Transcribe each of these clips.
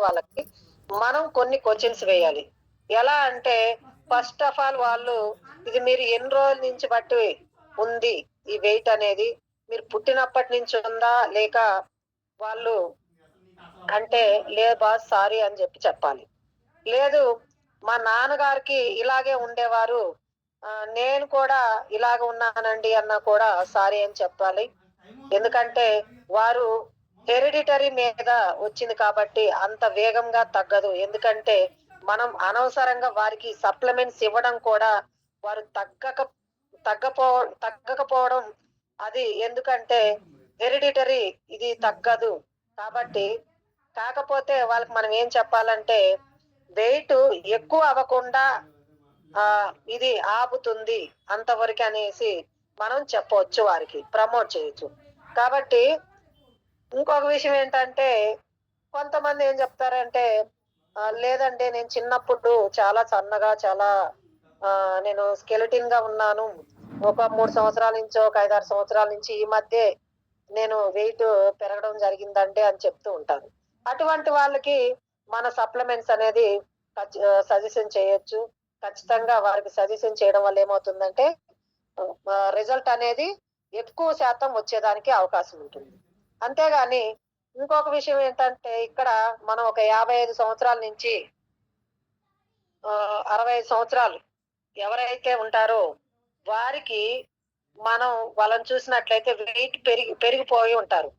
వాళ్ళకి మనం కొన్ని క్వశ్చన్స్ వేయాలి. ఎలా అంటే ఫస్ట్ ఆఫ్ ఆల్ వాళ్ళు ఇది మీరు ఎన్ని రోజుల నుంచి బట్టి ఉంది ఈ వెయిట్ అనేది? మీరు పుట్టినప్పటి నుంచి ఉందా? లేక వాళ్ళు అంటే లేదు బాస్ సారీ అని చెప్పాలి. లేదు మా నాన్నగారికి ఇలాగే ఉండేవారు. నేను కూడా ఇలాగ ఉన్నానండి అన్నా కూడా సారీ అని చెప్పాలి. ఎందుకంటే వారు హెరిడిటరీ మీద వచ్చింది కాబట్టి అంత వేగంగా తగ్గదు. ఎందుకంటే మనం అనవసరంగా వారికి సప్లిమెంట్స్ ఇవ్వడం కూడా వారు తగ్గపో తగ్గకపోవడం అది ఎందుకంటే హెరిడిటరీ ఇది తగ్గదు. కాబట్టి కాకపోతే వాళ్ళకి మనం ఏం చెప్పాలంటే వెయిట్ ఎక్కువ అవ్వకుండా ఇది ఆపుతుంది అంతవరకు అనేసి మనం చెప్పవచ్చు, వారికి ప్రమోట్ చేయొచ్చు. కాబట్టి ఇంకొక విషయం ఏంటంటే కొంతమంది ఏం చెప్తారంటే లేదండి నేను చిన్నప్పుడు చాలా సన్నగా చాలా నేను స్కెలిటిన్ గా ఉన్నాను. ఒక 3 సంవత్సరాల నుంచి ఒక 5-6 సంవత్సరాల నుంచి ఈ మధ్య నేను వెయిట్ పెరగడం జరిగిందండి అని చెప్తూ ఉంటారు. అటువంటి వాళ్ళకి మన సప్లిమెంట్స్ అనేది సజెషన్ చేయొచ్చు. ఖచ్చితంగా వారికి సజెషన్ చేయడం వల్ల ఏమవుతుందంటే రిజల్ట్ అనేది ఎక్కువ శాతం వచ్చేదానికి అవకాశం ఉంటుంది. అంతేగాని ఇంకొక విషయం ఏంటంటే ఇక్కడ మనం ఒక 55 సంవత్సరాల నుంచి 65 సంవత్సరాలు ఎవరైతే ఉంటారో వారికి మనం వాళ్ళని చూసినట్లయితే వెయిట్ పెరిగిపోయి ఉంటారు.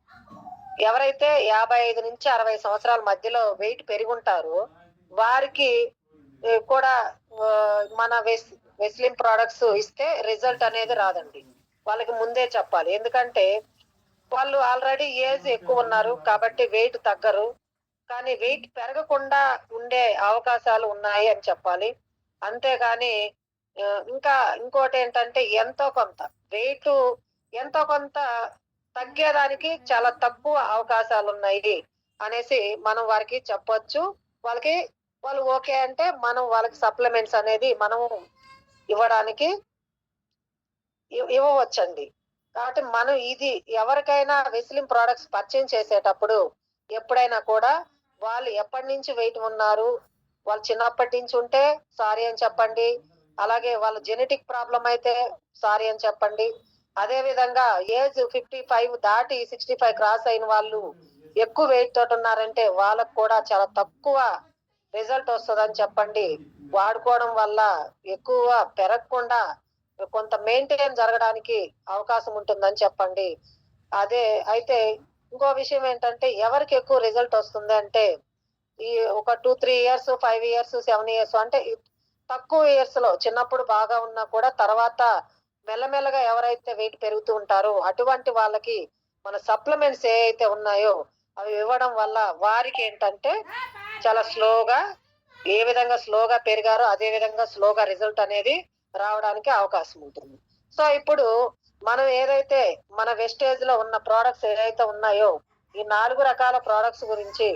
ఎవరైతే 55-60 సంవత్సరాల మధ్యలో వెయిట్ పెరిగుంటారో వారికి కూడా మన వెస్లిన్ ప్రొడక్ట్స్ ఇస్తే రిజల్ట్ అనేది రాదండి. వాళ్ళకి ముందే చెప్పాలి. ఎందుకంటే వాళ్ళు ఆల్రెడీ ఏజ్ ఎక్కువ ఉన్నారు కాబట్టి వెయిట్ తగ్గరు. కానీ వెయిట్ పెరగకుండా ఉండే అవకాశాలు ఉన్నాయి అని చెప్పాలి. అంతేగాని ఇంకా ఇంకోటేంటంటే వెయిటు ఎంతో కొంత తగ్గేదానికి చాలా తక్కువ అవకాశాలున్నాయి అనేసి మనం వారికి చెప్పొచ్చు. వాళ్ళు ఓకే అంటే మనం వాళ్ళకి సప్లిమెంట్స్ అనేది మనము ఇవ్వడానికి ఇవ్వవచ్చండి. కాబట్టి మనం ఇది ఎవరికైనా వెస్లిన్ ప్రొడక్ట్స్ పర్చేజ్ చేసేటప్పుడు ఎప్పుడైనా కూడా వాళ్ళు ఎప్పటినుంచి వెయిట్ ఉన్నారు, వాళ్ళు చిన్నప్పటి నుంచి ఉంటే సారీ అని చెప్పండి. అలాగే వాళ్ళ జెనెటిక్ ప్రాబ్లమ్ అయితే సారీ అని చెప్పండి. అదే విధంగా ఏజ్ 55 దాటి 65 క్రాస్ అయిన వాళ్ళు ఎక్కువ వెయిట్ తోటి ఉన్నారంటే వాళ్ళకు కూడా చాలా తక్కువ రిజల్ట్ వస్తదని చెప్పండి. వాడుకోవడం వల్ల ఎక్కువ పెరగకుండా కొంత మెయింటైన్ జరగడానికి అవకాశం ఉంటుందని చెప్పండి. అయితే ఇంకో విషయం ఏంటంటే ఎవరికి ఎక్కువ రిజల్ట్ వస్తుంది అంటే ఈ ఒక 2, 3 ఇయర్స్, 5 ఇయర్స్, 7 ఇయర్స్ అంటే తక్కువ ఇయర్స్ లో చిన్నప్పుడు బాగా ఉన్నా కూడా తర్వాత మెల్లమెల్లగా ఎవరైతే వెయిట్ పెరుగుతూ ఉంటారో అటువంటి వాళ్ళకి మన సప్లిమెంట్స్ ఏవైతే ఉన్నాయో అవి ఇవ్వడం వల్ల వారికి ఏంటంటే చాలా స్లోగా ఏ విధంగా స్లోగా పెరిగారో అదే విధంగా స్లోగా రిజల్ట్ అనేది రావడానికి అవకాశం ఉంటుంది. సో ఇప్పుడు మనం ఏదైతే మన వెస్టేజ్ లో ఉన్న ప్రోడక్ట్స్ ఏదైతే ఉన్నాయో ఈ 4 రకాల ప్రోడక్ట్స్ గురించి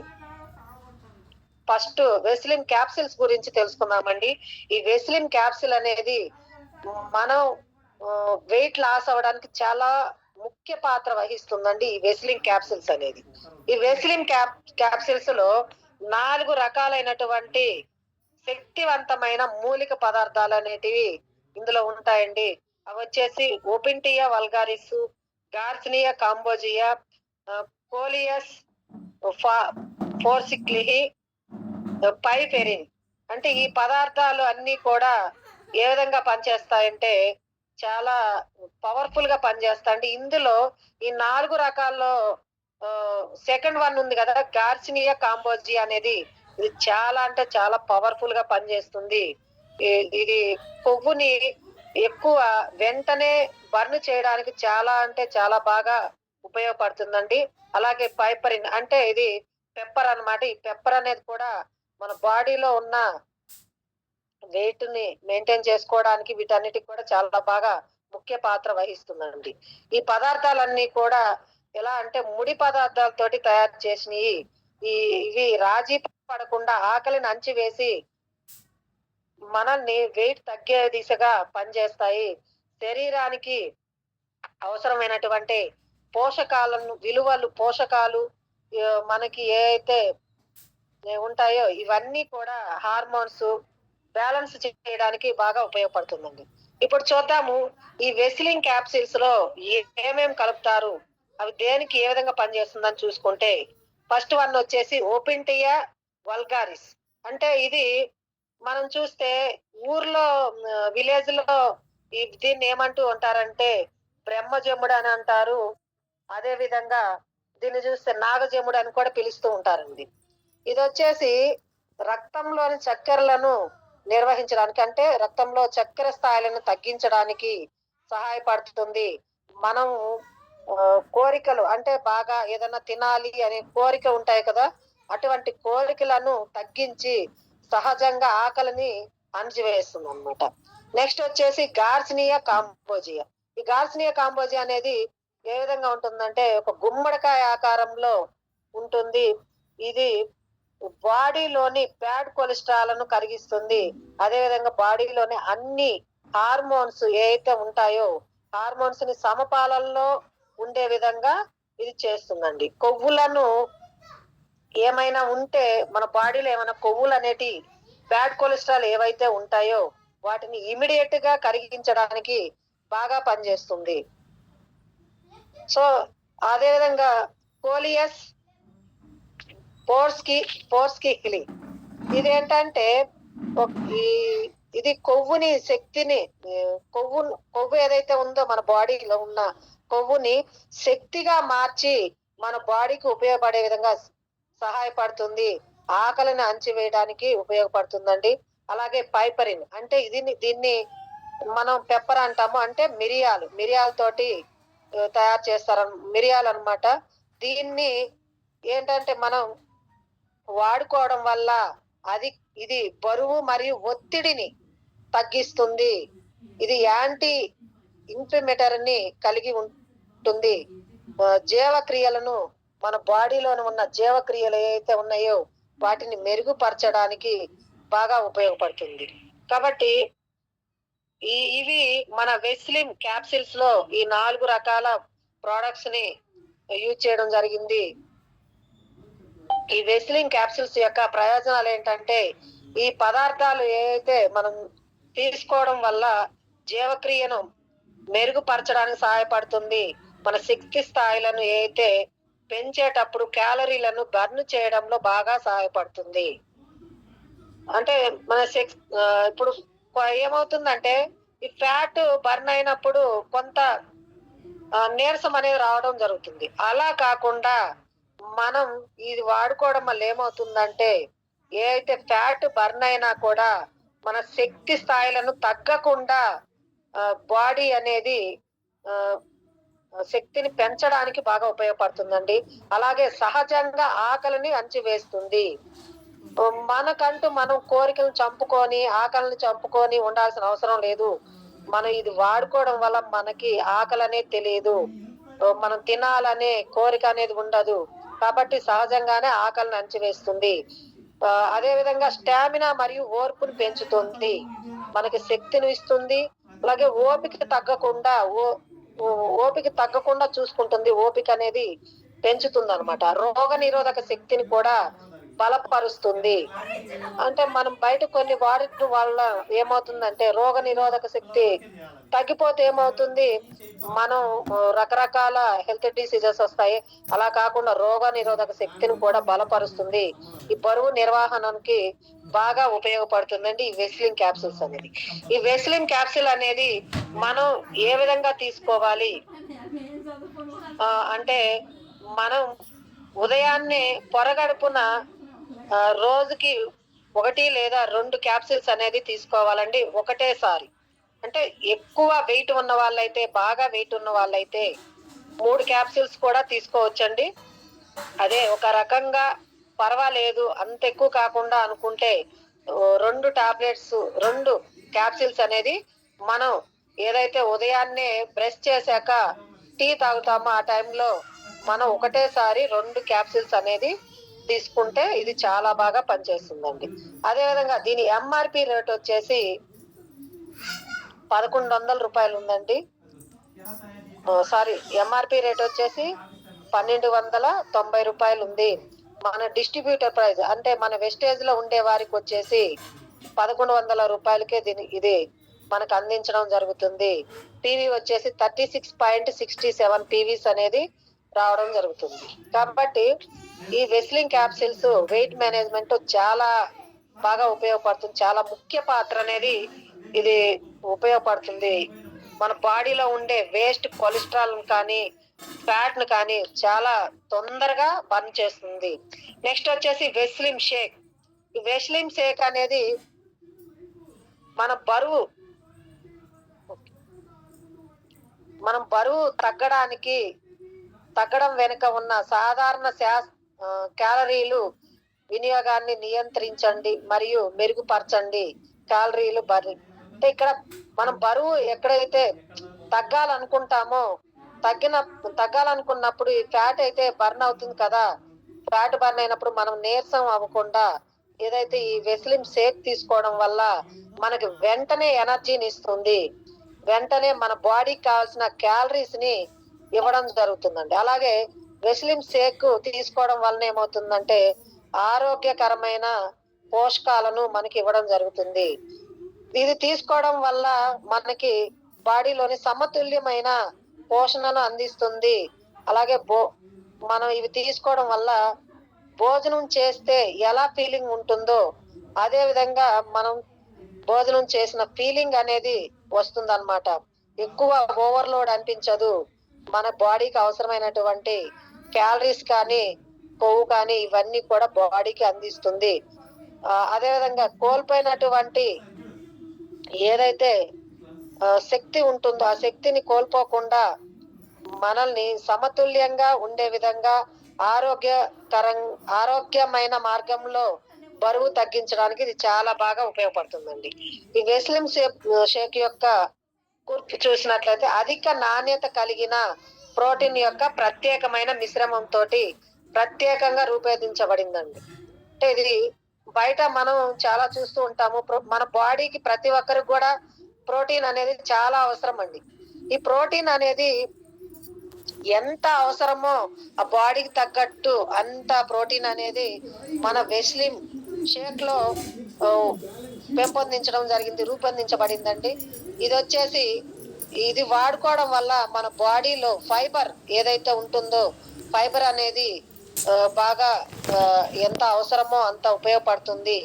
ఫస్ట్ వెస్లిన్ క్యాప్సిల్స్ గురించి తెలుసుకుందామండి. ఈ వెస్లిన్ క్యాప్సిల్ అనేది మనం వెయిట్ లాస్ అవ్వడానికి చాలా ముఖ్య పాత్ర వహిస్తుందండి ఈ వెస్లిన్ క్యాప్సిల్స్ అనేది. ఈ వెస్లిన్ క్యాప్సిల్స్ లో 4 రకాలైనటువంటి శక్తివంతమైన మూలిక పదార్థాలు అనేటివి ఇందులో ఉంటాయండి. అవి వచ్చేసి ఓపింటియా వల్గారిస్, గార్సినియా కాంబోజియా, కోలియస్ ఫోర్సిక్లిహి, పైఫెరిన్. అంటే ఈ పదార్థాలు అన్ని కూడా ఏ విధంగా పనిచేస్తాయంటే చాలా పవర్ఫుల్ గా పనిచేస్తాయండి. ఇందులో ఈ 4 రకాల్లో సెకండ్ వన్ ఉంది కదా గార్సినియా కాంబోజియా అనేది ఇది చాలా అంటే చాలా పవర్ఫుల్ గా పనిచేస్తుంది. ఇది కొవ్వుని ఎక్కువ వెంటనే బర్న్ చేయడానికి చాలా అంటే చాలా బాగా ఉపయోగపడుతుందండి. అలాగే పైపరిన్ అంటే ఇది పెప్పర్ అన్నమాట. ఈ పెప్పర్ అనేది కూడా మన బాడీలో ఉన్న వెయిట్ ని మెయింటైన్ చేసుకోవడానికి వీటన్నిటికి కూడా చాలా బాగా ముఖ్య పాత్ర వహిస్తుందండి. ఈ పదార్థాలన్నీ కూడా ఎలా అంటే ముడి పదార్థాలతోటి తయారు చేసినవి. ఇవి రాజీ పడకుండా ఆకలిని అణచివేసి మనల్ని వెయిట్ తగ్గే దిశగా పనిచేస్తాయి. శరీరానికి అవసరమైనటువంటి పోషకాలు మనకి ఏ అయితే ఉంటాయో ఇవన్నీ కూడా హార్మోన్స్ బ్యాలెన్స్ చేయడానికి బాగా ఉపయోగపడుతుందండి. ఇప్పుడు చూద్దాము ఈ వెసిలిన్ క్యాప్సిల్స్ లో ఏమేమి కలుపుతారు, అవి దేనికి ఏ విధంగా పనిచేస్తుందని చూసుకుంటే ఫస్ట్ వన్ వచ్చేసి ఓపింటియా వల్గారిస్. అంటే ఇది మనం చూస్తే ఊర్లో విలేజ్ లో దీన్ని ఏమంటూ ఉంటారంటే బ్రహ్మజముడు అని అంటారు. అదే విధంగా దీన్ని చూస్తే నాగజముడు అని కూడా పిలుస్తూ ఉంటారండి. ఇది వచ్చేసి రక్తంలోని చక్కెరలను నిర్వహించడానికి, అంటే రక్తంలో చక్కెర స్థాయిలను తగ్గించడానికి సహాయపడుతుంది. మనం కోరికలు అంటే బాగా ఏదైనా తినాలి అనే కోరిక ఉంటాయి కదా, అటువంటి కోరికలను తగ్గించి సహజంగా ఆకలిని అణిచివేస్తుంది అనమాట. నెక్స్ట్ వచ్చేసి గార్సినియా కాంబోజియా. ఈ గార్సినియా కాంబోజియా అనేది ఏ విధంగా ఉంటుందంటే ఒక గుమ్మడికాయ ఆకారంలో ఉంటుంది. ఇది బాడీలోని బ్యాడ్ కొలెస్ట్రాల్ను కరిగిస్తుంది. అదేవిధంగా బాడీలోని అన్ని హార్మోన్స్ ఏవైతే ఉంటాయో హార్మోన్స్ ని సమపాలనలో ఉండే విధంగా ఇది చేస్తుందండి. కొవ్వులను ఏమైనా ఉంటే మన బాడీలో ఏమైనా కొవ్వులు అనేటి బ్యాడ్ కొలెస్ట్రాల్ ఏవైతే ఉంటాయో వాటిని ఇమిడియట్ గా కరిగించడానికి బాగా పనిచేస్తుంది. సో అదేవిధంగా కోలియస్ పోర్స్కి హిలి ఇదేంటంటే ఇది కొవ్వుని శక్తిని కొవ్వు ఏదైతే ఉందో మన బాడీలో ఉన్న కొవ్వుని శక్తిగా మార్చి మన బాడీకి ఉపయోగపడే విధంగా సహాయపడుతుంది. ఆకలిని అణచివేయడానికి ఉపయోగపడుతుందండి. అలాగే పైపరిన్ అంటే దీన్ని మనం పెప్పర్ అంటాము, అంటే మిరియాలతోటి తయారు చేస్తారు, మిరియాలు అన్నమాట. దీన్ని ఏంటంటే మనం వాడుకోవడం వల్ల ఇది బరువు మరియు ఒత్తిడిని తగ్గిస్తుంది. ఇది యాంటీ ఇన్ఫ్లమేటరీని కలిగి ఉంటుంది. జీవక్రియలను మన బాడీలోని ఉన్న జీవక్రియలు ఏవైతే ఉన్నాయో వాటిని మెరుగుపరచడానికి బాగా ఉపయోగపడుతుంది. కాబట్టి ఇవి మన వెస్లిన్ క్యాప్సిల్స్ లో ఈ 4 రకాల ప్రోడక్ట్స్ ని యూజ్ చేయడం జరిగింది. ఈ వెస్లిన్ క్యాప్సిల్స్ యొక్క ప్రయోజనాలు ఏంటంటే ఈ పదార్థాలు ఏవైతే మనం తీసుకోవడం వల్ల జీవక్రియను మెరుగుపరచడానికి సహాయపడుతుంది. మన శక్తి స్థాయిలను ఏదైతే పెంచేటప్పుడు క్యాలరీలను బర్న్ చేయడంలో బాగా సహాయపడుతుంది. అంటే మన ఇప్పుడు ఏమవుతుందంటే ఈ ఫ్యాట్ బర్న్ అయినప్పుడు కొంత నీరసం అనేది రావడం జరుగుతుంది. అలా కాకుండా మనం ఇది వాడుకోవడం వల్ల ఏమవుతుందంటే ఏ అయితే ఫ్యాట్ బర్న్ అయినా కూడా మన శక్తి స్థాయిలను తగ్గకుండా బాడీ అనేది శక్తిని పెంచడానికి బాగా ఉపయోగపడుతుందండి. అలాగే సహజంగా ఆకలిని అణచివేస్తుంది. మనకంటూ మనం కోరికలను చంపుకొని ఆకలిని చంపుకొని ఉండాల్సిన అవసరం లేదు. మనం ఇది వాడుకోవడం వల్ల మనకి ఆకలి అనేది తెలియదు, మనం తినాలనే కోరిక అనేది ఉండదు. కాబట్టి సహజంగానే ఆకలిని అణచివేస్తుంది. అదే విధంగా స్టామినా మరియు ఓర్పును పెంచుతుంది, మనకి శక్తిని ఇస్తుంది. అలాగే ఓపిక తగ్గకుండా చూసుకుంటుంది. ఓపిక అనేది పెంచుతుంది అనమాట. రోగ నిరోధక శక్తిని కూడా బలపరుస్తుంది. అంటే మనం బయట కొన్ని వాడటం వల్ల ఏమవుతుందంటే రోగ నిరోధక శక్తి తగ్గిపోతే ఏమవుతుంది, మనం రకరకాల హెల్త్ డిసీజెస్ వస్తాయి. అలా కాకుండా రోగ నిరోధక శక్తిని కూడా బలపరుస్తుంది. ఈ బరువు నిర్వహణకి బాగా ఉపయోగపడుతుందండి ఈ వెస్లిన్ క్యాప్సిల్స్ అనేది. ఈ వెస్లిన్ క్యాప్సిల్ అనేది మనం ఏ విధంగా తీసుకోవాలి అంటే మనం ఉదయాన్నే పొరగడుపున రోజుకి 1 లేదా 2 క్యాప్సిల్స్ అనేది తీసుకోవాలండి ఒకటేసారి. అంటే ఎక్కువ వెయిట్ ఉన్న వాళ్ళైతే, బాగా వెయిట్ ఉన్న వాళ్ళైతే 3 క్యాప్సిల్స్ కూడా తీసుకోవచ్చండి. అదే ఒక రకంగా పర్వాలేదు అంత ఎక్కువ కాకుండా అనుకుంటే 2 క్యాప్సిల్స్ అనేది మనం ఏదైతే ఉదయాన్నే బ్రష్ చేశాక టీ తాగుతామో ఆ టైంలో మనం ఒకటేసారి 2 క్యాప్సిల్స్ అనేది తీసుకుంటే ఇది చాలా బాగా పనిచేస్తుందండి. అదేవిధంగా దీని ఎంఆర్పి రేట్ వచ్చేసి 1100 రూపాయలు ఉందండి. ఎంఆర్పి రేట్ వచ్చేసి 1290 రూపాయలు ఉంది. మన డిస్ట్రిబ్యూటర్ ప్రైస్ అంటే మన వెస్టేజ్ లో ఉండే వారికి వచ్చేసి 1100 రూపాయలకే ఇది మనకు అందించడం జరుగుతుంది. పీవీ వచ్చేసి 36.67 పీవీస్ అనేది రావడం జరుగుతుంది. కాబట్టి ఈ వెస్లింగ్ క్యాప్సిల్స్ వెయిట్ మేనేజ్మెంట్ చాలా బాగా ఉపయోగపడుతుంది. చాలా ముఖ్య పాత్ర అనేది ఇది ఉపయోగపడుతుంది. మన బాడీలో ఉండే వేస్ట్ కొలెస్ట్రాల్ కానీ ఫ్యాట్ ను కానీ చాలా తొందరగా బర్న్ చేస్తుంది. నెక్స్ట్ వచ్చేసి వెస్లిమ్ షేక్. ఈ వెస్లిమ్ షేక్ అనేది మన బరువు తగ్గడం వెనుక ఉన్న సాధారణ క్యాలరీలు వినియోగాన్ని నియంత్రించండి మరియు మెరుగుపరచండి. క్యాలరీలు బర్నింగ్ అంటే ఇక్కడ మనం బరువు ఎక్కడైతే తగ్గాలనుకుంటామో తగ్గాలనుకున్నప్పుడు ఈ ఫ్యాట్ అయితే బర్న్ అవుతుంది కదా. ఫ్యాట్ బర్న్ అయినప్పుడు మనం నీరసం అవ్వకుండా ఏదైతే ఈ వెస్లిమ్ షేక్ తీసుకోవడం వల్ల మనకి వెంటనే ఎనర్జీని ఇస్తుంది. వెంటనే మన బాడీకి కావాల్సిన క్యాలరీస్ ని ఇవ్వడం జరుగుతుందండి. అలాగే వెస్లిమ్ షేక్ తీసుకోవడం వలన ఏమవుతుందంటే ఆరోగ్యకరమైన పోషకాలను మనకి ఇవ్వడం జరుగుతుంది. ఇది తీసుకోవడం వల్ల మనకి బాడీలోని సమతుల్యమైన పోషణను అందిస్తుంది. అలాగే మనం ఇవి తీసుకోవడం వల్ల భోజనం చేస్తే ఎలా ఫీలింగ్ ఉంటుందో అదే విధంగా మనం భోజనం చేసిన ఫీలింగ్ అనేది వస్తుందన్నమాట. ఎక్కువ ఓవర్లోడ్ అనిపించదు. మన బాడీకి అవసరమైనటువంటి క్యాలరీస్ కానీ కొవ్వు కానీ ఇవన్నీ కూడా బాడీకి అందిస్తుంది. అదేవిధంగా కోల్పోయినటువంటి ఏదైతే శక్తి ఉంటుందో ఆ శక్తిని కోల్పోకుండా మనల్ని సమతుల్యంగా ఉండే విధంగా ఆరోగ్యమైన మార్గంలో బరువు తగ్గించడానికి ఇది చాలా బాగా ఉపయోగపడుతుందండి. ఈ వెస్లిమ్ షేక్ యొక్క కూర్పు చూసినట్లయితే అధిక నాణ్యత కలిగిన ప్రోటీన్ యొక్క ప్రత్యేకమైన మిశ్రమంతో ప్రత్యేకంగా రూపొందించబడిందండి. అంటే ఇది బయట మనం చాలా చూస్తూ ఉంటాము. మన బాడీకి ప్రతి ఒక్కరికి కూడా ప్రోటీన్ అనేది చాలా అవసరం అండి. ఈ ప్రోటీన్ అనేది ఎంత అవసరమో ఆ బాడీకి తగ్గట్టు అంత ప్రోటీన్ అనేది మన వెస్లిమ్ షేక్ లో రూపొందించబడిందండి. ఇది వాడుకోవడం వల్ల మన బాడీలో ఫైబర్ ఏదైతే ఉంటుందో ఫైబర్ అనేది బాగా ఎంత అవసరమో అంత ఉపయోగపడుతుంది.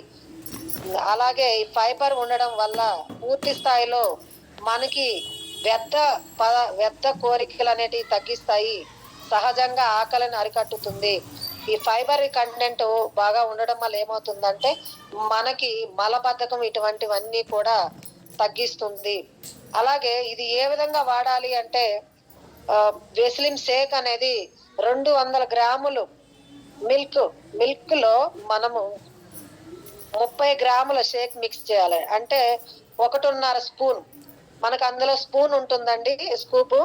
అలాగే ఈ ఫైబర్ ఉండడం వల్ల పూర్తి స్థాయిలో మనకి వ్యర్థ కోరికలు అనేటివి తగ్గిస్తాయి. సహజంగా ఆకలిని అరికట్టుతుంది. ఈ ఫైబర్ కంటెంట్ బాగా ఉండడం వల్ల ఏమవుతుందంటే మనకి మలబద్ధకం ఇటువంటివన్నీ కూడా తగ్గిస్తుంది. అలాగే ఇది ఏ విధంగా వాడాలి అంటే వెస్లిమ్ షేక్ అనేది 200 గ్రాములు మిల్క్ లో మనము 30 గ్రాముల షేక్ మిక్స్ చేయాలి. అంటే 1.5 స్పూన్ మనకు అందులో స్పూన్ ఉంటుందండి, స్కూప్.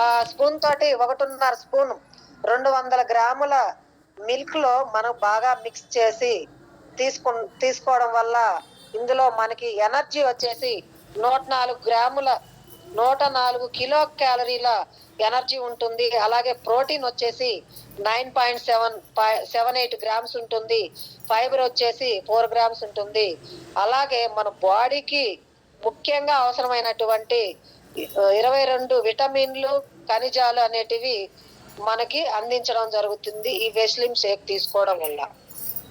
ఆ స్పూన్ తోటి 1.5 స్పూన్ 200 గ్రాముల మిల్క్ లో మనం బాగా మిక్స్ చేసి తీసుకోవడం వల్ల ఇందులో మనకి ఎనర్జీ వచ్చేసి 104 కిలో క్యాలరీల ఎనర్జీ ఉంటుంది. అలాగే ప్రోటీన్ వచ్చేసి 9.78 గ్రామ్స్ ఉంటుంది. ఫైబర్ వచ్చేసి 4 గ్రామ్స్ ఉంటుంది. అలాగే మన బాడీకి ముఖ్యంగా అవసరమైనటువంటి 22 విటమిన్లు ఖనిజాలు అనేటివి మనకి అందించడం జరుగుతుంది ఈ వెస్లిమ్ షేక్ తీసుకోవడం వల్ల.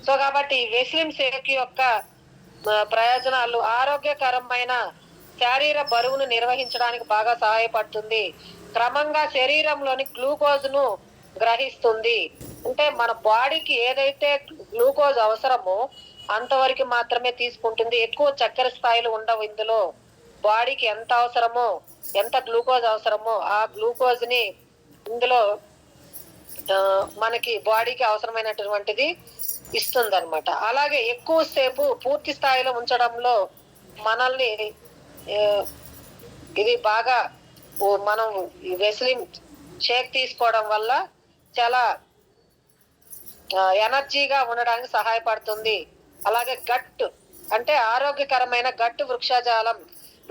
సో కాబట్టి ఈ వెస్లిమ్ షేక్ యొక్క ప్రయోజనాలు ఆరోగ్యకరమైన శారీర బరువును నిర్వహించడానికి బాగా సహాయపడుతుంది. క్రమంగా శరీరంలోని గ్లూకోజ్ ను గ్రహిస్తుంది. అంటే మన బాడీకి ఏదైతే గ్లూకోజ్ అవసరమో అంతవరకు మాత్రమే తీసుకుంటుంది. ఎక్కువ చక్కెర స్థాయిలు ఉండవు ఇందులో. బాడీకి ఎంత అవసరమో ఎంత గ్లూకోజ్ అవసరమో ఆ గ్లూకోజ్ ని ఇందులో మనకి బాడీకి అవసరమైనటువంటిది ఇస్తుంది అనమాట. అలాగే ఎక్కువ సేపు పూర్తి స్థాయిలో ఉంచడంలో మనల్ని ఇది బాగా మనం వెస్లిమ్ షేక్ తీసుకోవడం వల్ల చాలా ఎనర్జీగా ఉండడానికి సహాయపడుతుంది. అలాగే అంటే ఆరోగ్యకరమైన వృక్షజాలం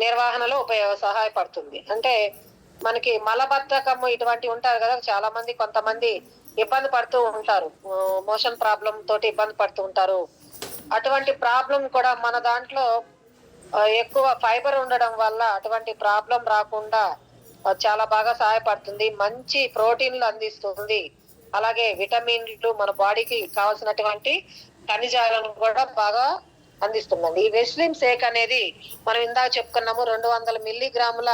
నిర్వహణలో సహాయపడుతుంది. అంటే మనకి మలబద్ధకము ఇటువంటి ఉంటారు కదా చాలా మంది. కొంతమంది ఇబ్బంది పడుతూ ఉంటారు, మోషన్ ప్రాబ్లం తోటి ఇబ్బంది పడుతూ ఉంటారు. అటువంటి ప్రాబ్లం కూడా మన దాంట్లో ఎక్కువ ఫైబర్ ఉండడం వల్ల అటువంటి ప్రాబ్లం రాకుండా చాలా బాగా సహాయపడుతుంది. మంచి ప్రోటీన్లు అందిస్తుంది. అలాగే విటమిన్లు, మన బాడీకి కావాల్సినటువంటి ఖనిజాలను కూడా బాగా అందిస్తుందండి. ఈ వెస్లిన్ షేక్ అనేది మనం ఇందాక చెప్పుకున్నాము, 200 మిల్లీగ్రాముల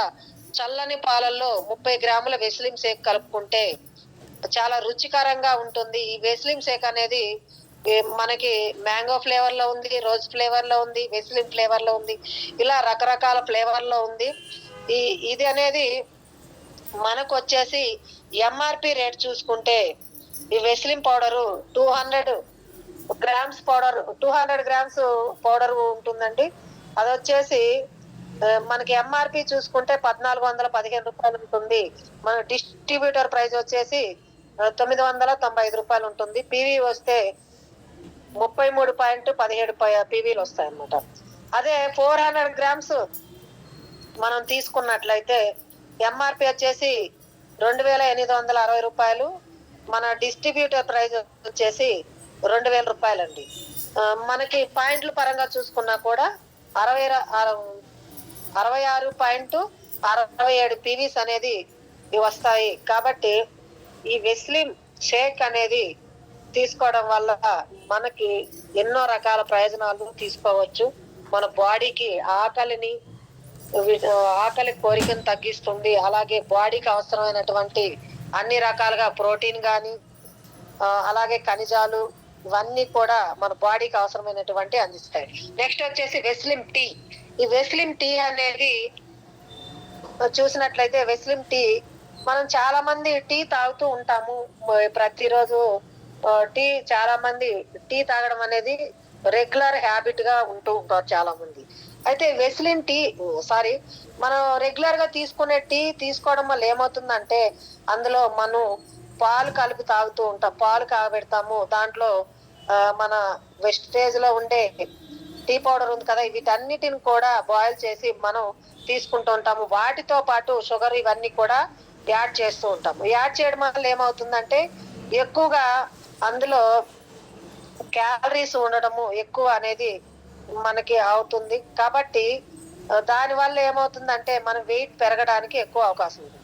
చల్లని పాలల్లో 30 గ్రాముల వెస్లిన్ షేక్ కలుపుకుంటే చాలా రుచికరంగా ఉంటుంది. ఈ వెస్లిన్ షేక్ అనేది మనకి మ్యాంగో ఫ్లేవర్ లో ఉంది, రోజ్ ఫ్లేవర్ లో ఉంది, వెస్లిన్ ఫ్లేవర్ లో ఉంది, ఇలా రకరకాల ఫ్లేవర్ లో ఉంది. ఇది అనేది మనకు వచ్చేసి ఎంఆర్పి రేట్ చూసుకుంటే ఈ వెస్లిన్ powder 200 grams powder 200 grams powder ఉంటుందండి. అది వచ్చేసి మనకి ఎంఆర్పి చూసుకుంటే 1415 రూపాయలు ఉంటుంది. మన డిస్ట్రిబ్యూటర్ ప్రైస్ వచ్చేసి 995 రూపాయలు ఉంటుంది. పివి వస్తే 33.17 పీవీలు వస్తాయి అన్నమాట. అదే 400 గ్రామ్స్ మనం తీసుకున్నట్లయితే ఎంఆర్పి వచ్చేసి 2860 రూపాయలు, మన డిస్ట్రిబ్యూటర్ ప్రైస్ వచ్చేసి 2000 రూపాయలండి. మనకి పాయింట్ల పరంగా చూసుకున్నా కూడా 66.67 పీవీస్ అనేది వస్తాయి. కాబట్టి ఈ వెస్లిన్ షేక్ అనేది తీసుకోవడం వల్ల మనకి ఎన్నో రకాల ప్రయోజనాలు తీసుకోవచ్చు. మన బాడీకి ఆకలి కోరికను తగ్గిస్తుంది. అలాగే బాడీకి అవసరమైనటువంటి అన్ని రకాలుగా ప్రోటీన్ కానీ అలాగే ఖనిజాలు ఇవన్నీ కూడా మన బాడీకి అవసరమైనటువంటి అందిస్తాయి. నెక్స్ట్ వచ్చేసి వెస్లిన్ టీ. ఈ వెస్లిన్ టీ అనేది చూసినట్లయితే వెస్లిన్ టీ మనం చాలా మంది టీ తాగుతూ ఉంటాము ప్రతిరోజు. టీ చాలా మంది టీ తాగడం అనేది రెగ్యులర్ హ్యాబిట్ గా ఉంటూ ఉంటారు చాలా మంది. అయితే వెస్లిన్ టీ మనం రెగ్యులర్ గా తీసుకునే టీ తీసుకోవడం వల్ల ఏమవుతుందంటే అందులో మనం పాలు కలిపి తాగుతూ ఉంటాం. పాలు కాబెడతాము, దాంట్లో మన వెస్టేజ్ లో ఉండే టీ పౌడర్ ఉంది కదా, వీటన్నిటిని కూడా బాయిల్ చేసి మనం తీసుకుంటూ ఉంటాము. వాటితో పాటు షుగర్ ఇవన్నీ కూడా యాడ్ చేస్తూ ఉంటాము. యాడ్ చేయడం వల్ల ఏమవుతుందంటే ఎక్కువగా అందులో క్యాలరీస్ ఉండడము ఎక్కువ అనేది మనకి అవుతుంది. కాబట్టి దాని వల్ల ఏమవుతుందంటే మన వెయిట్ పెరగడానికి ఎక్కువ అవకాశం ఉంది.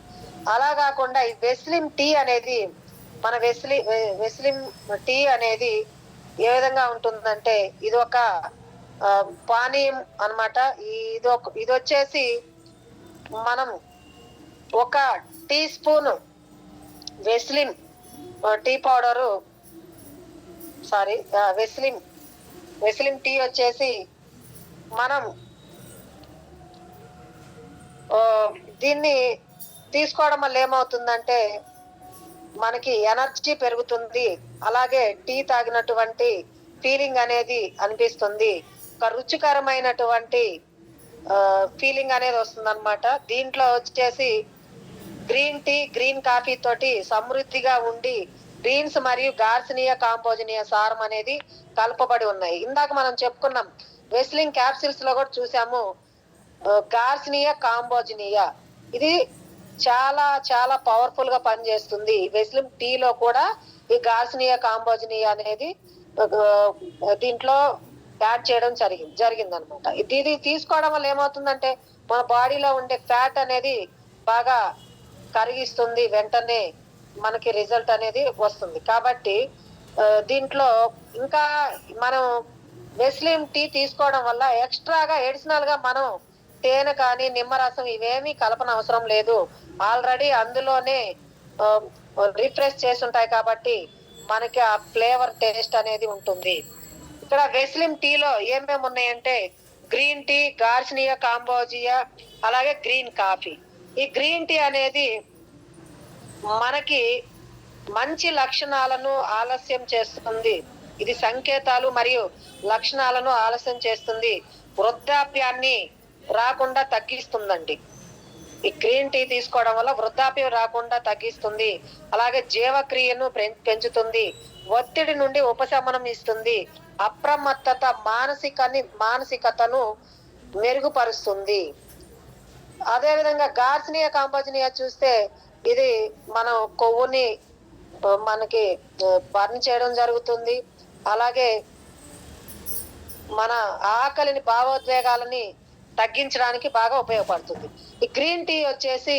అలా కాకుండా ఈ వెస్లిన్ టీ అనేది మన వెస్లిన్ టీ అనేది ఏ విధంగా ఉంటుందంటే ఇది ఒక పానీయం అన్నమాట. ఇది వచ్చేసి మనం ఒక టీ స్పూన్ వెస్లిన్ టీ పౌడరు వెస్లిన్ టీ వచ్చేసి మనం దీన్ని తీసుకోవడం వల్ల ఏమవుతుందంటే మనకి ఎనర్జీ పెరుగుతుంది. అలాగే టీ తాగినటువంటి ఫీలింగ్ అనేది అనిపిస్తుంది. ఒక రుచికరమైనటువంటి ఫీలింగ్ అనేది వస్తుంది అనమాట. దీంట్లో వచ్చేసి గ్రీన్ టీ, గ్రీన్ కాఫీ తోటి సమృద్ధిగా ఉండి గ్రీన్స్ మరియు గార్సినియా కాంబోజినియా సారం అనేది కలపబడి ఉన్నాయి. ఇందాక మనం చెప్పుకున్నాం వెస్లిన్ క్యాప్సిల్స్ లో కూడా చూసాము గార్సినియా కాంబోజినియా. ఇది చాలా చాలా పవర్ఫుల్ గా పనిచేస్తుంది. వెస్లిన్ టీలో కూడా ఈ గార్సినియా కాంబోజినియా అనేది దీంట్లో యాడ్ చేయడం జరిగింది అనమాట. ఇది తీసుకోవడం వల్ల ఏమవుతుందంటే మన బాడీలో ఉండే ఫ్యాట్ అనేది బాగా కరిగిస్తుంది, వెంటనే మనకి రిజల్ట్ అనేది వస్తుంది. కాబట్టి దీంట్లో ఇంకా మనం వెస్లిన్ టీ తీసుకోవడం వల్ల ఎక్స్ట్రాగా ఎడిషనల్ గా మనం తేనె కానీ నిమ్మరసం ఇవేమీ కలపన అవసరం లేదు. ఆల్రెడీ అందులోనే రిఫ్రెష్ చేసి ఉంటాయి కాబట్టి మనకి ఆ ఫ్లేవర్ టేస్ట్ అనేది ఉంటుంది. ఇక్కడ వెస్లిన్ టీలో ఏమేమి ఉన్నాయంటే గ్రీన్ టీ, గార్సినియా కాంబోజియా, అలాగే గ్రీన్ కాఫీ. ఈ గ్రీన్ టీ అనేది మనకి మంచి లక్షణాలను ఆలస్యం చేస్తుంది. ఇది సంకేతాలు మరియు లక్షణాలను ఆలస్యం చేస్తుంది. వృద్ధాప్యాన్ని రాకుండా తగ్గిస్తుందండి. ఈ గ్రీన్ టీ తీసుకోవడం వల్ల వృద్ధాప్యం రాకుండా తగ్గిస్తుంది. అలాగే జీవక్రియను పెంచుతుంది. ఒత్తిడి నుండి ఉపశమనం ఇస్తుంది. అప్రమత్తత మానసికతను మెరుగుపరుస్తుంది. అదే విధంగా గార్సినియా కాంబోజినియా చూస్తే ఇది మనం కొవ్వుని మనకి బర్న్ చేయడం జరుగుతుంది. అలాగే మన ఆకలిని, భావోద్వేగాలని తగ్గించడానికి బాగా ఉపయోగపడుతుంది. ఈ గ్రీన్ టీ వచ్చేసి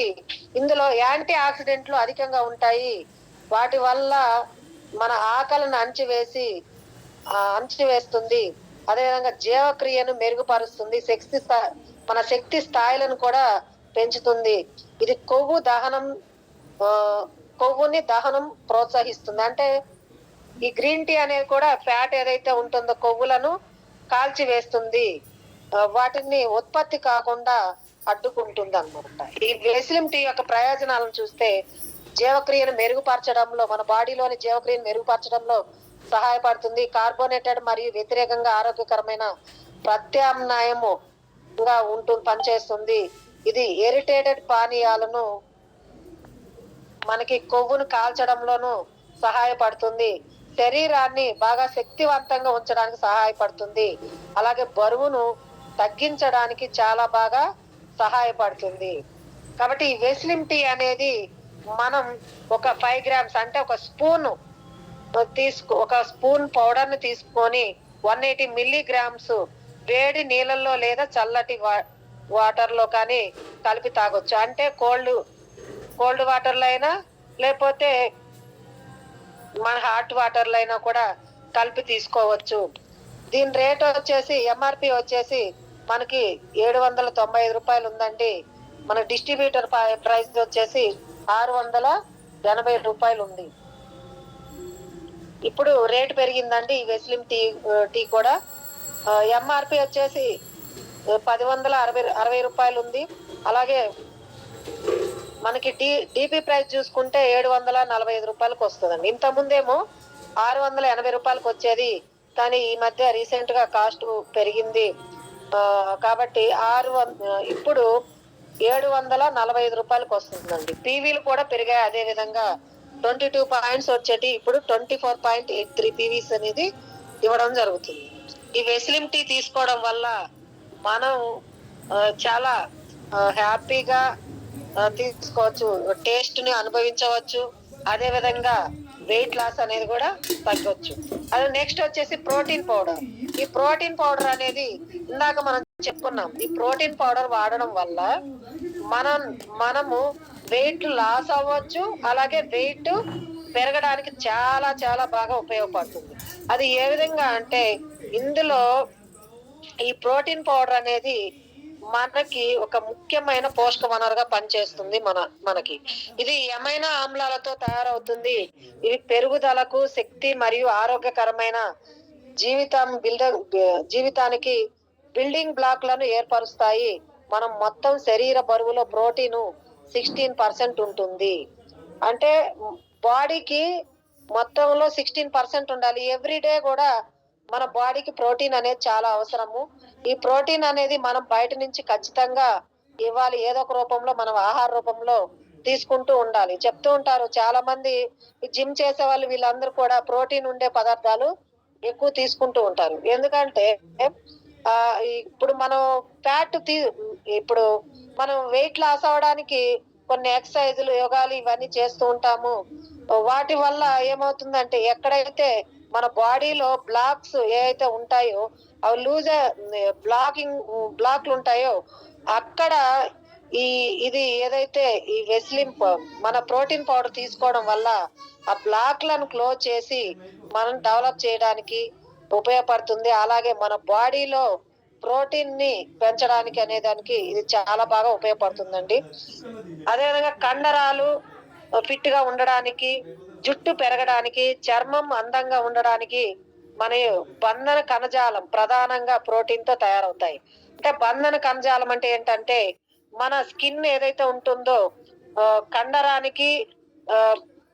ఇందులో యాంటీ ఆక్సిడెంట్లు అధికంగా ఉంటాయి. వాటి వల్ల మన ఆకలిని అణచివేస్తుంది. అదేవిధంగా జీవక్రియను మెరుగుపరుస్తుంది. మన శక్తి స్థాయిలను కూడా పెంచుతుంది. ఇది కొవ్వుని దహనం ప్రోత్సహిస్తుంది. అంటే ఈ గ్రీన్ టీ అనేది కూడా ఫ్యాట్ ఏదైతే ఉంటుందో కొవ్వులను కాల్చివేస్తుంది. వాటిని ఉత్పత్తి కాకుండా అడ్డుకుంటుంది అన్నమాట. ఈ వెసిలిం టీ యొక్క ప్రయోజనాలను చూస్తే జీవక్రియను మెరుగుపరచడంలో, మన బాడీలోని జీవక్రియను మెరుగుపరచడంలో సహాయపడుతుంది. కార్బోనేటెడ్ మరియు వ్యతిరేకంగా ఆరోగ్యకరమైన ప్రత్యామ్నాయముగా పనిచేస్తుంది. ఇది ఎరిటేటెడ్ పానీయాలను మనకి కొవ్వును కాల్చడంలోనూ సహాయపడుతుంది. శరీరాన్ని బాగా శక్తివంతంగా ఉంచడానికి సహాయపడుతుంది. అలాగే బరువును తగ్గించడానికి చాలా బాగా సహాయపడుతుంది. కాబట్టి ఈ వెస్లిం టీ అనేది మనం ఒక 5 గ్రామ్స్ అంటే ఒక స్పూన్ పౌడర్ ని తీసుకొని 180 మిల్లీగ్రామ్స్ వేడి నీళ్ళల్లో లేదా చల్లటి వాటర్ లో కానీ కలిపి తాగొచ్చు. అంటే కోల్డ్ వాటర్ లో అయినా, లేకపోతే మన హాట్ వాటర్ లో అయినా కూడా కలిపి తీసుకోవచ్చు. దీని రేట్ వచ్చేసి ఎంఆర్పి వచ్చేసి మనకి 795 రూపాయలు ఉందండి. మన డిస్ట్రిబ్యూటర్ ప్రైస్ వచ్చేసి 680 రూపాయలు ఉంది. ఇప్పుడు రేటు పెరిగిందండి ఈ వెస్లిం టీ కూడా. ఎంఆర్పి వచ్చేసి 1060 రూపాయలు ఉంది. అలాగే మనకి డిపి ప్రైస్ చూసుకుంటే 745 రూపాయలకు వస్తుందండి. ఇంత ముందేమో 680 రూపాయలకు వచ్చేది, కానీ ఈ మధ్య రీసెంట్ గా కాస్ట్ పెరిగింది. కాబట్టి ఇప్పుడు 745 రూపాయలకు వస్తుందండి. పీవీలు కూడా పెరిగాయి. అదే విధంగా 22 పాయింట్స్ వచ్చేటి ఇప్పుడు 24.83 పీవీస్ అనేది ఇవ్వడం జరుగుతుంది. ఈ వెస్లిం టీ తీసుకోవడం వల్ల మనం చాలా హ్యాపీగా తీసుకోవచ్చు, టేస్ట్ ని అనుభవించవచ్చు. అదే విధంగా వెయిట్ లాస్ అనేది కూడా తగ్గొచ్చు. అది నెక్స్ట్ వచ్చేసి ప్రోటీన్ పౌడర్. ఈ ప్రోటీన్ పౌడర్ అనేది ఇందాక మనం చెప్పుకున్నాం. ఈ ప్రోటీన్ పౌడర్ వాడడం వల్ల మనము వెయిట్ లాస్ అవ్వచ్చు, అలాగే వెయిట్ పెరగడానికి చాలా చాలా బాగా ఉపయోగపడుతుంది. అది ఏ విధంగా అంటే ఇందులో ఈ ప్రోటీన్ పౌడర్ అనేది మనకి ఒక ముఖ్యమైన పోషక వనరుగా పనిచేస్తుంది. మనకి ఇది అమైనో ఆమ్లాలతో తయారవుతుంది. ఇది పెరుగుదలకు, శక్తి మరియు ఆరోగ్యకరమైన జీవితానికి బిల్డింగ్ బ్లాక్లను ఏర్పరుస్తాయి. మనం మొత్తం శరీర బరువులో ప్రోటీన్ 16% ఉంటుంది. అంటే బాడీకి మొత్తంలో 16% ఉండాలి. ఎవ్రీడే కూడా మన బాడీకి ప్రోటీన్ అనేది చాలా అవసరము. ఈ ప్రోటీన్ అనేది మనం బయట నుంచి ఖచ్చితంగా ఇవ్వాలి. ఏదో ఒక రూపంలో మనం ఆహార రూపంలో తీసుకుంటూ ఉండాలి. చెప్తూ ఉంటారు చాలా మంది జిమ్ చేసే వాళ్ళు, వీళ్ళందరూ కూడా ప్రోటీన్ ఉండే పదార్థాలు ఎక్కువ తీసుకుంటూ ఉంటారు. ఎందుకంటే ఇప్పుడు మనం వెయిట్ లాస్ అవడానికి కొన్ని ఎక్సర్సైజులు, యోగాలు ఇవన్నీ చేస్తూ ఉంటాము. వాటి వల్ల ఏమవుతుందంటే ఎక్కడైతే మన బాడీలో బ్లాక్స్ ఏవైతే ఉంటాయో అవి బ్లాక్లు ఉంటాయో అక్కడ ఇది ఏదైతే ఈ మన ప్రోటీన్ పౌడర్ తీసుకోవడం వల్ల ఆ బ్లాక్లను క్లోజ్ చేసి మనం డెవలప్ చేయడానికి ఉపయోగపడుతుంది. అలాగే మన బాడీలో ప్రోటీన్ ని పెంచడానికి అనేదానికి ఇది చాలా బాగా ఉపయోగపడుతుందండి. అదేవిధంగా కండరాలు ఫిట్ గా ఉండడానికి, జుట్టు పెరగడానికి, చర్మం అందంగా ఉండడానికి మన బంధన కణజాలం ప్రధానంగా ప్రోటీన్ తో తయారవుతాయి. అంటే బంధన కణజాలం అంటే ఏంటంటే మన స్కిన్ ఏదైతే ఉంటుందో కండరానికి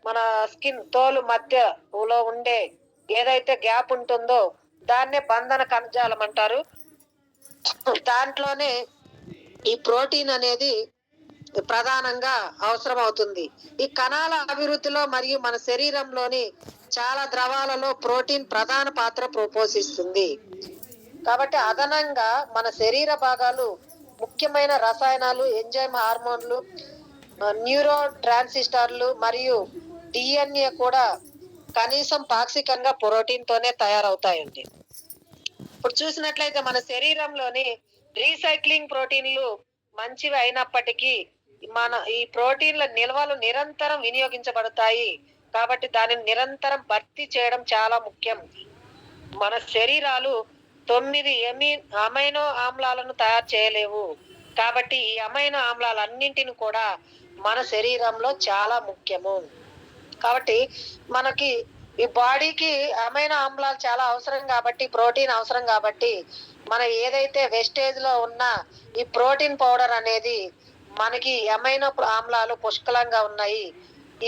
మన స్కిన్ తోలు మధ్యలో ఉండే ఏదైతే గ్యాప్ ఉంటుందో దాన్నే బంధన కణజాలం అంటారు. దాంట్లోనే ఈ ప్రోటీన్ అనేది ప్రధానంగా అవసరం అవుతుంది. ఈ కణాల అభివృద్ధిలో మరియు మన శరీరంలోని చాలా ద్రవాలలో ప్రోటీన్ ప్రధాన పాత్ర పోషిస్తుంది. కాబట్టి అదనంగా మన శరీర భాగాలు ముఖ్యమైన రసాయనాలు, ఎంజైమ్, హార్మోన్లు, న్యూరో ట్రాన్సిస్టర్లు మరియు డిఎన్ఏ కూడా కనీసం పాక్షికంగా ప్రోటీన్ తోనే తయారవుతాయండి. ఇప్పుడు చూసినట్లయితే మన శరీరంలోని రీసైక్లింగ్ ప్రోటీన్లు మంచివి అయినప్పటికీ మన ఈ ప్రోటీన్ల నిల్వలు నిరంతరం వినియోగించబడతాయి. కాబట్టి దానిని నిరంతరం భర్తీ చేయడం చాలా ముఖ్యం. మన శరీరాలు 9 అమైనో ఆమ్లాలను తయారు చేయలేవు. కాబట్టి ఈ అమైనో ఆమ్లాలన్నింటిని కూడా మన శరీరంలో చాలా ముఖ్యము. కాబట్టి మనకి ఈ బాడీకి అమైనో ఆమ్లాలు చాలా అవసరం కాబట్టి, ప్రోటీన్ అవసరం కాబట్టి, మన ఏదైతే వెస్టేజ్ లో ఉన్న ఈ ప్రోటీన్ పౌడర్ అనేది మనకి అమైనో ఆమ్లాలు పుష్కలంగా ఉన్నాయి.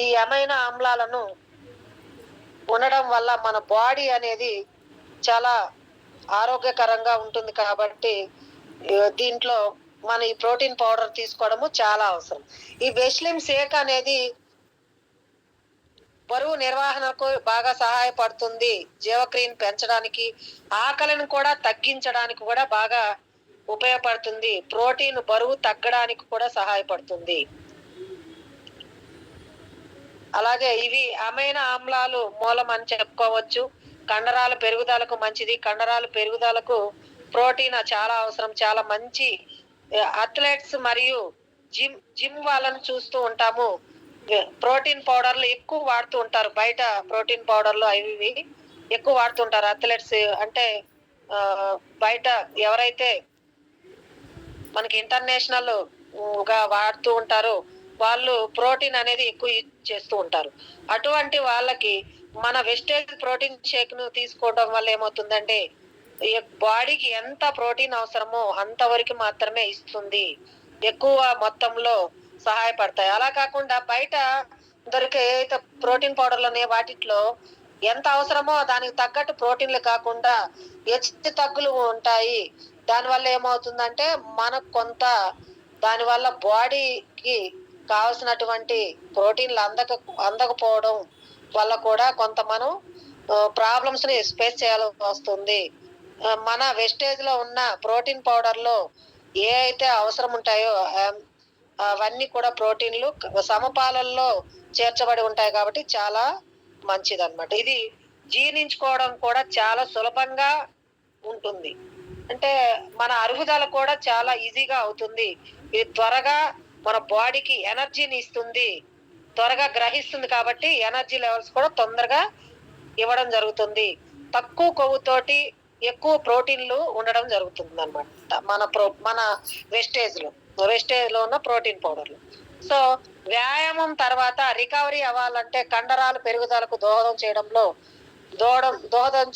ఈ అమైనో ఆమ్లాలను ఉండడం వల్ల మన బాడీ అనేది చాలా ఆరోగ్యకరంగా ఉంటుంది. కాబట్టి దీంట్లో మన ఈ ప్రోటీన్ పౌడర్ తీసుకోవడము చాలా అవసరం. ఈ వెస్లిమ్ షేక్ అనేది బరువు నిర్వహణకు బాగా సహాయపడుతుంది. జీవక్రియను పెంచడానికి, ఆకలిని కూడా తగ్గించడానికి కూడా బాగా ఉపయోగపడుతుంది. ప్రోటీన్ బరువు తగ్గడానికి కూడా సహాయపడుతుంది. అలాగే ఇవి అమైనో ఆమ్లాలు మూలం అని చెప్పుకోవచ్చు. కండరాల పెరుగుదలకు మంచిది. కండరాల పెరుగుదలకు ప్రోటీన్ చాలా అవసరం. చాలా మంచి అథ్లెట్స్ మరియు జిమ్ వాళ్ళని చూస్తూ ఉంటాము. ప్రోటీన్ పౌడర్లు ఎక్కువ వాడుతూ ఉంటారు. బయట ప్రోటీన్ పౌడర్లు అవి ఎక్కువ వాడుతుంటారు అథ్లెట్స్. అంటే బయట ఎవరైతే మనకి ఇంటర్నేషనల్ గా వాడుతూ ఉంటారో వాళ్ళు ప్రోటీన్ అనేది ఎక్కువ యూజ్ చేస్తూ ఉంటారు. అటువంటి వాళ్ళకి మన వెస్టేజ్ ప్రోటీన్ షేక్ ను తీసుకోవడం వల్ల ఏమవుతుందంటే బాడీకి ఎంత ప్రోటీన్ అవసరమో అంతవరకు మాత్రమే ఇస్తుంది. ఎక్కువ మొత్తంలో సహాయపడతాయి. అలా కాకుండా బయట దొరికే ఏదైతే ప్రోటీన్ పౌడర్లు ఉన్నాయో వాటిలో ఎంత అవసరమో దానికి తగ్గట్టు ప్రోటీన్లు కాకుండా హెచ్చు తగ్గులు ఉంటాయి. దానివల్ల ఏమవుతుందంటే మనకు కొంత దానివల్ల బాడీకి కావాల్సినటువంటి ప్రోటీన్లు అందకపోవడం వల్ల కూడా కొంత మనం ప్రాబ్లమ్స్ ని ఫేస్ చేయాల్సి వస్తుంది. మన వెస్టేజ్ లో ఉన్న ప్రోటీన్ పౌడర్ లో ఏ అయితే అవసరం ఉంటాయో అవన్నీ కూడా ప్రోటీన్లు సమపాలల్లో చేర్చబడి ఉంటాయి కాబట్టి చాలా మంచిది అన్నమాట. ఇది జీర్ణించుకోవడం కూడా చాలా సులభంగా ఉంటుంది. అంటే మన అరుగుదల కూడా చాలా ఈజీగా అవుతుంది. ఇది త్వరగా మన బాడీకి ఎనర్జీని ఇస్తుంది, త్వరగా గ్రహిస్తుంది. కాబట్టి ఎనర్జీ లెవెల్స్ కూడా తొందరగా ఇవ్వడం జరుగుతుంది. తక్కువ కొవ్వుతోటి ఎక్కువ ప్రోటీన్లు ఉండడం జరుగుతుంది అన్నమాట మన వెస్టేజ్ లో ఉన్న ప్రోటీన్ పౌడర్లు. సో వ్యాయామం తర్వాత రికవరీ అవ్వాలంటే కండరాల పెరుగుదలకు దోహదం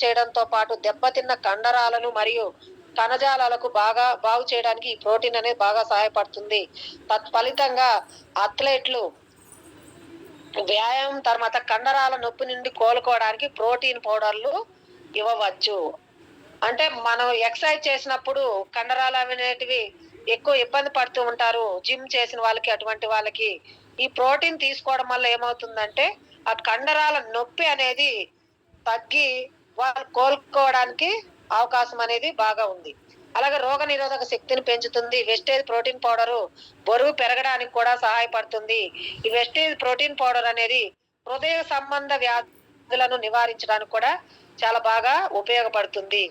చేయడంతో పాటు దెబ్బతిన్న కండరాలను మరియు కణజాలాలకు బాగు చేయడానికి ఈ ప్రోటీన్ అనేది బాగా సహాయపడుతుంది. తత్ఫలితంగా అథ్లెట్లు వ్యాయామం తర్వాత కండరాల నొప్పి నుండి కోలుకోవడానికి ప్రోటీన్ పౌడర్లు ఇవ్వవచ్చు. అంటే మనం ఎక్సర్సైజ్ చేసినప్పుడు కండరాలు అనేటివి ఎక్కువ ఇబ్బంది పడుతూ ఉంటారు. జిమ్ చేసిన వాళ్ళకి, అటువంటి వాళ్ళకి ఈ ప్రోటీన్ తీసుకోవడం వల్ల ఏమవుతుందంటే ఆ కండరాల నొప్పి అనేది తగ్గి వాళ్ళు కోలుకోవడానికి అవకాశం అనేది బాగా ఉంది. అలాగే రోగ నిరోధక శక్తిని పెంచుతుంది. వెస్టేజ్ ప్రోటీన్ పౌడర్ బరువు పెరగడానికి కూడా సహాయపడుతుంది. ఈ వెస్టేజ్ ప్రోటీన్ పౌడర్ అనేది హృదయ సంబంధ వ్యాధులను నివారించడానికి కూడా చాలా బాగా ఉపయోగపడుతుంది.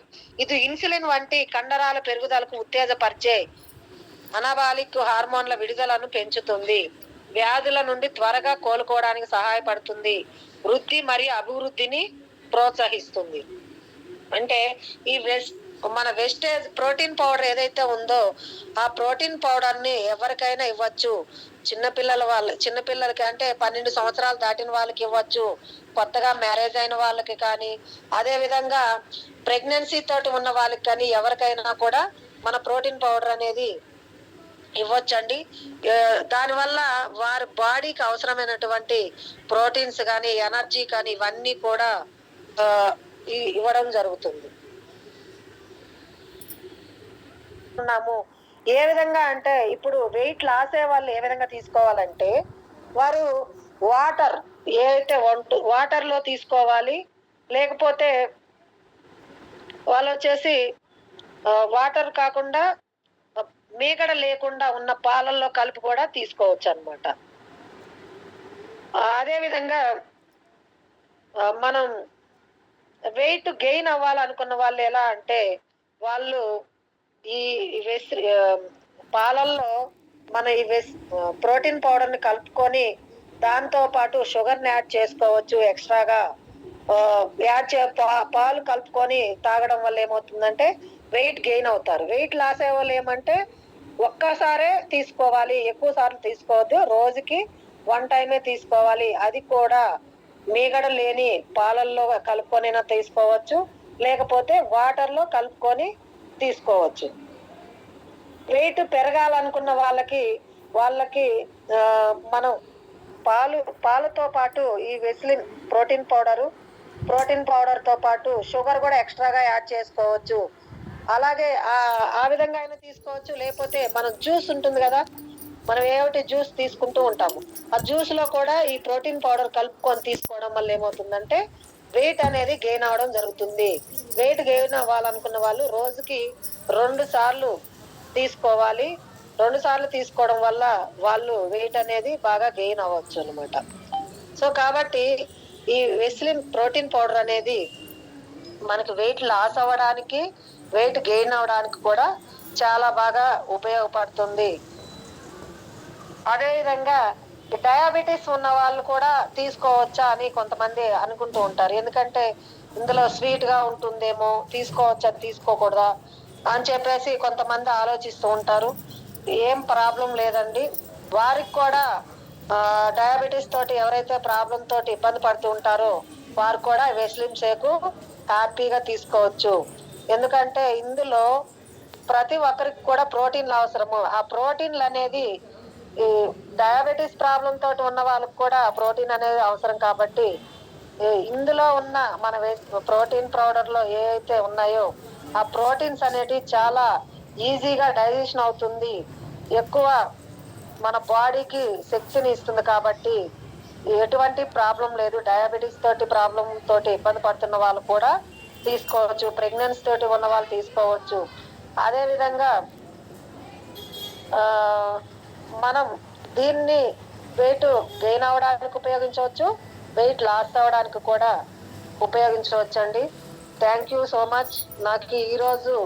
ఇది ఇన్సులిన్ వంటి కండరాల పెరుగుదలకు ఉత్తేజపరిచే అనాబాలిక్ హార్మోన్ల విడుదలను పెంచుతుంది. వ్యాధుల నుండి త్వరగా కోలుకోవడానికి సహాయపడుతుంది. వృద్ధి మరియు అభివృద్ధిని ప్రోత్సహిస్తుంది. అంటే ఈ మన వెస్టేజ్ ప్రోటీన్ పౌడర్ ఏదైతే ఉందో ఆ ప్రోటీన్ పౌడర్ ని ఎవరికైనా ఇవ్వచ్చు. చిన్నపిల్లలకి అంటే 12 సంవత్సరాలు దాటిన వాళ్ళకి ఇవ్వచ్చు. కొత్తగా మ్యారేజ్ అయిన వాళ్ళకి కానీ, అదే విధంగా ప్రెగ్నెన్సీ తోటి ఉన్న వాళ్ళకి కానీ ఎవరికైనా కూడా మన ప్రోటీన్ పౌడర్ అనేది ఇవ్వచ్చండి. దానివల్ల వారి బాడీకి అవసరమైనటువంటి ప్రోటీన్స్ కానీ, ఎనర్జీ కానీ ఇవన్నీ కూడా ఇవ్వడం జరుగుతుంది. ఏ విధంగా అంటే ఇప్పుడు వెయిట్ లాస్ అయ్యే వాళ్ళు ఏ విధంగా తీసుకోవాలంటే వారు వాటర్ లో తీసుకోవాలి. లేకపోతే వాళ్ళు వచ్చేసి వాటర్ కాకుండా మీగడ లేకుండా ఉన్న పాలల్లో కలిపి కూడా తీసుకోవచ్చు అన్నమాట. అదే విధంగా మనం వెయిట్ గెయిన్ అవ్వాలనుకున్న వాళ్ళు ఎలా అంటే, వాళ్ళు ఈ పాలల్లో మన ప్రోటీన్ పౌడర్‌ని కలుపుకొని, దాంతో పాటు షుగర్‌ని యాడ్ చేసుకోవచ్చు ఎక్స్‌ట్రాగా. యాడ్ చే పా పాలు కలుపుకొని తాగడం వల్ల ఏమవుతుందంటే, వెయిట్ గెయిన్ అవుతారు. వెయిట్ లాస్ అయ్యేవాళ్ళు ఏమంటే, ఒక్కసారే తీసుకోవాలి. ఎక్కువ సార్లు తీసుకోవద్దు. రోజుకి 1 టైమే తీసుకోవాలి. అది కూడా మీగడ లేని పాలల్లో కలుపుకొనైనా తీసుకోవచ్చు. లేకపోతే వాటర్‌లో కలుపుకొని తీసుకోవచ్చు. వెయిట్ పెరగాలనుకున్న వాళ్ళకి మనం పాలతో పాటు ఈ వెస్లిన్ ప్రోటీన్ పౌడర్‌తో పాటు షుగర్ గూడా ఎక్స్‌ట్రాగా యాడ్ చేసుకోవచ్చు. అలాగే ఆ విధంగా అయినా తీసుకోవచ్చు. లేపోతే మనం జ్యూస్ ఉంటుంది గదా! మనం ఏవోటి జ్యూస్ తీసుకుంటూ ఉంటాము. ఆ జ్యూస్‌లో కూడా ఈ ప్రోటీన్ పౌడర్ కలుపుకొని తీసుకోవడం వల్ల ఏమవుతుందంటే, వెయిట్ అనేది గెయిన్ అవ్వడం జరుగుతుంది. వెయిట్ గెయిన్ అవ్వాలనుకున్న వాళ్ళు రోజుకి 2 సార్లు తీసుకోవాలి. 2 సార్లు తీసుకోవడం వల్ల వాళ్ళు వెయిట్ అనేది బాగా గెయిన్ అవ్వొచ్చనమాట. సో, కాబట్టి ఈ వెస్లిన్ ప్రోటీన్ పౌడర్ అనేది మనకి వెయిట్ లాస్ అవ్వడానికి, వెయిట్ గెయిన్ అవ్వడానికి కూడా చాలా బాగా ఉపయోగపడుతుంది. అదే విధంగా ఈ డయాబెటిస్ ఉన్న వాళ్ళు కూడా తీసుకోవచ్చా అని కొంతమంది అనుకుంటూ ఉంటారు. ఎందుకంటే ఇందులో స్వీట్‌గా ఉంటుందేమో, తీసుకోవచ్చా? తీసుకోకూడదా? అని చెప్పేసి కొంతమంది ఆలోచిస్తూ ఉంటారు. ఏం ప్రాబ్లమ్ లేదండి. వారికి కూడా డయాబెటిస్ తోటి ఎవరైతే ప్రాబ్లమ్ తోటి ఇబ్బంది పడుతూ ఉంటారో, వారు కూడా వెస్లిన్ షేకు హ్యాపీగా తీసుకోవచ్చు. ఎందుకంటే ఇందులో ప్రతి ఒక్కరికి కూడా ప్రోటీన్‌లు అవసరము. ఆ ప్రోటీన్‌లనేది ఈ డయాబెటిస్ ప్రాబ్లమ్ తోటి ఉన్న వాళ్ళకి కూడా ప్రోటీన్ అనేది అవసరం కాబట్టి, ఇందులో ఉన్న మన ప్రోటీన్ పౌడర్‌లో ఏవైతే ఉన్నాయో, ఆ ప్రోటీన్స్ అనేటివి చాలా ఈజీగా డైజెషన్ అవుతుంది. ఎక్కువ మన బాడీకి శక్తిని ఇస్తుంది కాబట్టి, ఎటువంటి ప్రాబ్లమ్ లేదు. డయాబెటిస్ తోటి ఇబ్బంది పడుతున్న వాళ్ళు కూడా తీసుకోవచ్చు. ప్రెగ్నెన్సీ తోటి ఉన్న వాళ్ళు తీసుకోవచ్చు. అదే విధంగా ఆహ్, మనం దీన్ని వెయిట్ గెయిన్ అవ్వడానికి ఉపయోగించవచ్చు. వెయిట్ లాస్ అవ్వడానికి కూడా ఉపయోగించవచ్చండి. Thank you so much. నాకు ఈరోజు